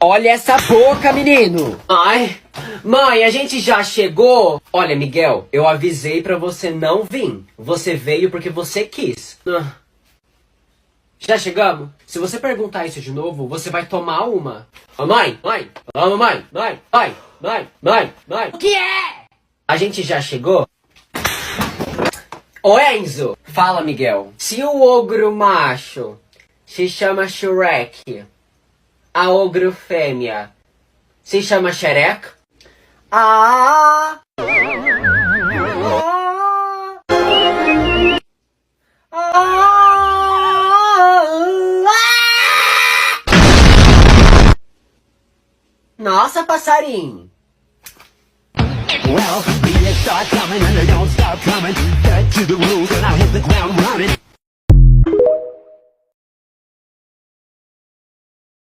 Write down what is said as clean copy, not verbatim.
Olha essa boca, menino! Ai, mãe, a gente já chegou? Olha, Miguel, eu avisei pra você não vir. Você veio porque você quis. Já chegamos? Se você perguntar isso de novo, você vai tomar uma. Ô, mãe! O que é? A gente já chegou? Ô, Enzo! Fala, Miguel. Se o ogro macho se chama Shrek, a ogro fêmea se chama Xereca? Nossa, passarinho! Well, beat it start coming and they don't stop coming. Cut to the rules and I hit the ground running.